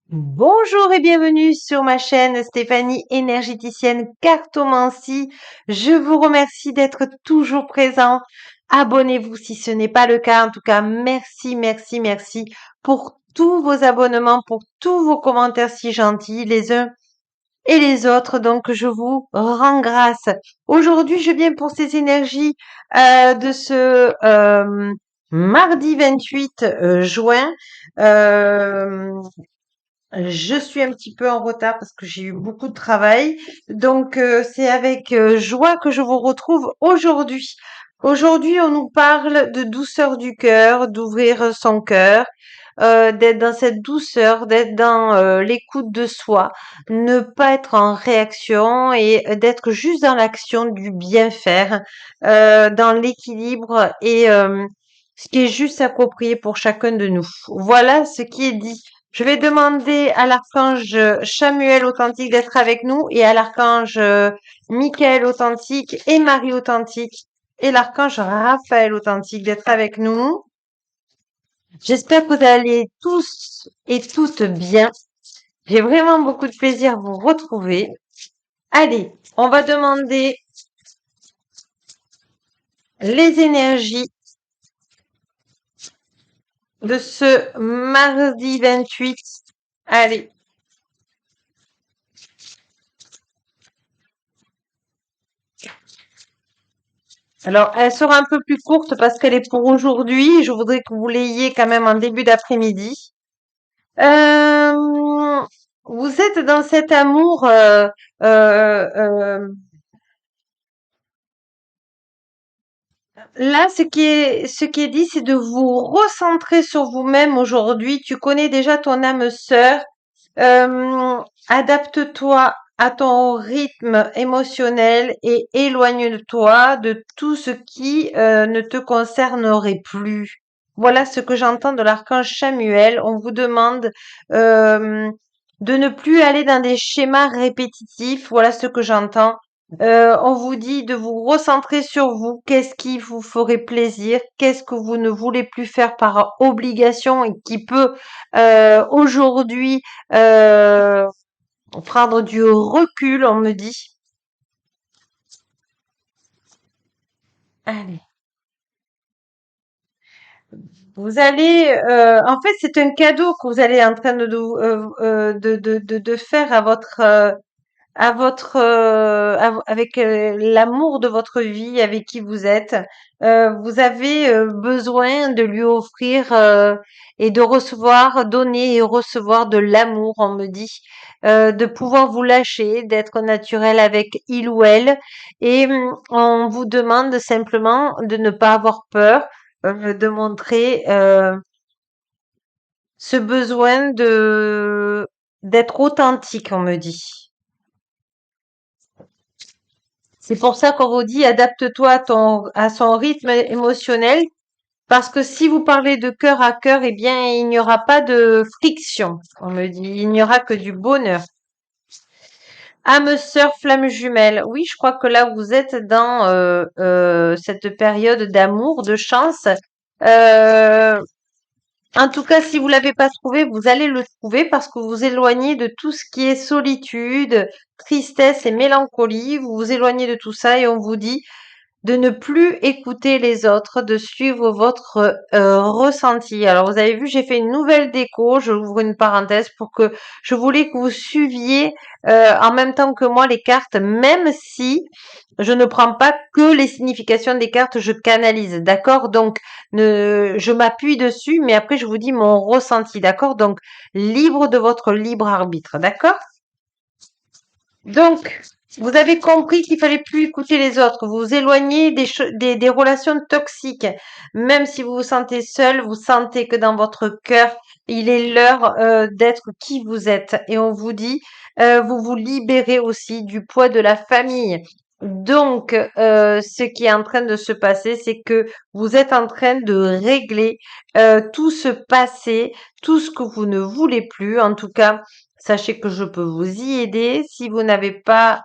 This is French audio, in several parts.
Bonjour et bienvenue sur ma chaîne Stéphanie énergéticienne cartomancie. Je vous remercie d'être toujours présent. Abonnez-vous si ce n'est pas le cas. En tout cas, merci, merci, merci pour tous vos abonnements, pour tous vos commentaires si gentils, les uns et les autres. Donc, je vous rends grâce. Aujourd'hui, je viens pour ces énergies de ce mardi 28 juin. Je suis un petit peu en retard parce que j'ai eu beaucoup de travail. Donc, c'est avec joie que je vous retrouve aujourd'hui. Aujourd'hui, on nous parle de douceur du cœur, d'ouvrir son cœur, d'être dans cette douceur, d'être dans l'écoute de soi, ne pas être en réaction et d'être juste dans l'action du bien faire, dans l'équilibre et ce qui est juste approprié pour chacun de nous. Voilà ce qui est dit. Je vais demander à l'archange Chamuel authentique d'être avec nous et à l'archange Michael authentique et Marie authentique et l'archange Raphaël authentique d'être avec nous. J'espère que vous allez tous et toutes bien. J'ai vraiment beaucoup de plaisir à vous retrouver. Allez, on va demander les énergies de ce mardi 28. Allez. Alors, elle sera un peu plus courte parce qu'elle est pour aujourd'hui. Je voudrais que vous l'ayez quand même en début d'après-midi. Euh, Vous êtes dans cet amour. Euh, euh, Là, ce qui est dit, c'est de vous recentrer sur vous-même aujourd'hui. Tu connais déjà ton âme sœur. Adapte-toi à ton rythme émotionnel et éloigne-toi de tout ce qui ne te concernerait plus. Voilà ce que j'entends de l'archange Chamuel. On vous demande euh, de ne plus aller dans des schémas répétitifs. Voilà ce que j'entends. On vous dit de vous recentrer sur vous. Qu'est-ce qui vous ferait plaisir? Qu'est-ce que vous ne voulez plus faire par obligation et qui peut aujourd'hui euh, prendre du recul, on me dit. Allez. Vous allez, en fait, c'est un cadeau que vous allez en train de faire avec l'amour de votre vie, avec qui vous êtes. Vous avez besoin de lui offrir et de recevoir, donner et recevoir de l'amour, on me dit, de pouvoir vous lâcher, d'être naturel avec il ou elle. Et on vous demande simplement de ne pas avoir peur, de montrer ce besoin de d'être authentique, on me dit. C'est pour ça qu'on vous dit adapte-toi à son rythme émotionnel, parce que si vous parlez de cœur à cœur, eh bien, il n'y aura pas de friction. On me dit, il n'y aura que du bonheur. Âme sœur, flamme jumelle. Oui, je crois que là, vous êtes dans cette période d'amour, de chance. Euh, En tout cas, si vous l'avez pas trouvé, vous allez le trouver parce que vous vous éloignez de tout ce qui est solitude, tristesse et mélancolie. Vous vous éloignez de tout ça et on vous dit de ne plus écouter les autres, de suivre votre ressenti. Alors vous avez vu, j'ai fait une nouvelle déco, je ouvre une parenthèse pour que je voulais que vous suiviez en même temps que moi les cartes, même si je ne prends pas que les significations des cartes, je canalise, d'accord? Donc je m'appuie dessus, mais après je vous dis mon ressenti, d'accord? Donc libre de votre libre arbitre, d'accord? Donc, vous avez compris qu'il fallait plus écouter les autres, vous vous éloignez des relations toxiques. Même si vous vous sentez seul, vous sentez que dans votre cœur, il est l'heure d'être qui vous êtes. Et on vous dit, vous vous libérez aussi du poids de la famille. Donc, ce qui est en train de se passer, c'est que vous êtes en train de régler tout ce passé, tout ce que vous ne voulez plus. En tout cas, sachez que je peux vous y aider si vous n'avez pas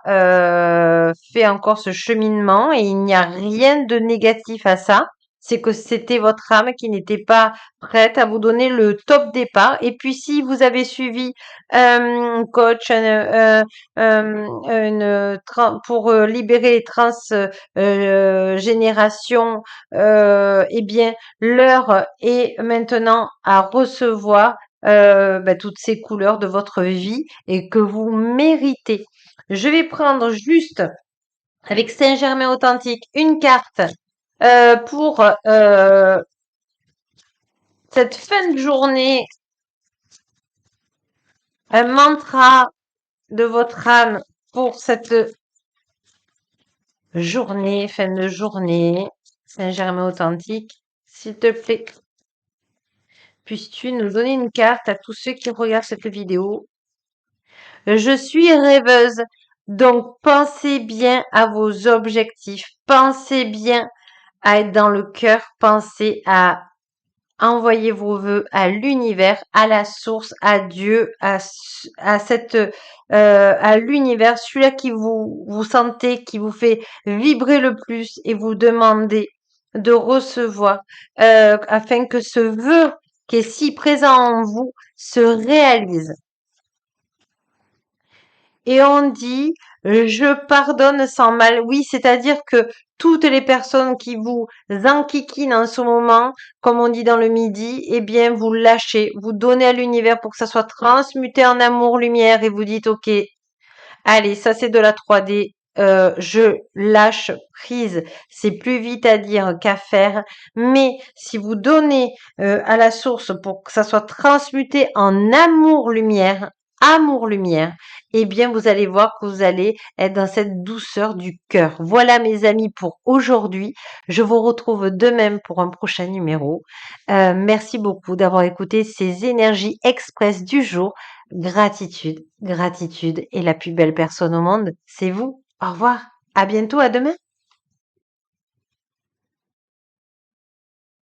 fait encore ce cheminement et il n'y a rien de négatif à ça. c'est que c'était votre âme qui n'était pas prête à vous donner le top départ. Et puis si vous avez suivi un coach pour libérer les trans générations, eh bien l'heure est maintenant à recevoir toutes ces couleurs de votre vie et que vous méritez. Je vais prendre juste avec Saint-Germain authentique une carte pour cette fin de journée, un mantra de votre âme pour cette journée, fin de journée, Saint-Germain authentique. S'il te plaît, puisses-tu nous donner une carte à tous ceux qui regardent cette vidéo? Je suis rêveuse, donc pensez bien à vos objectifs, pensez bien à être dans le cœur, pensez à envoyer vos vœux à l'univers, à la source, à Dieu, à l'univers, celui-là qui vous sentez, qui vous fait vibrer le plus et vous demandez de recevoir, afin que ce vœu qui est si présent en vous se réalise. Et on dit, je pardonne sans mal. Oui, c'est-à-dire que toutes les personnes qui vous enquiquinent en ce moment, comme on dit dans le midi, eh bien, vous lâchez, vous donnez à l'univers pour que ça soit transmuté en amour, lumière, et vous dites, OK, allez, ça c'est de la 3D. Je lâche prise. C'est plus vite à dire qu'à faire. Mais si vous donnez à la source pour que ça soit transmuté en amour lumière, eh bien vous allez voir que vous allez être dans cette douceur du cœur. Voilà mes amis pour aujourd'hui. Je vous retrouve demain pour un prochain numéro. Merci beaucoup d'avoir écouté ces énergies express du jour. Gratitude, gratitude et la plus belle personne au monde, c'est vous. Au revoir. À bientôt, à demain.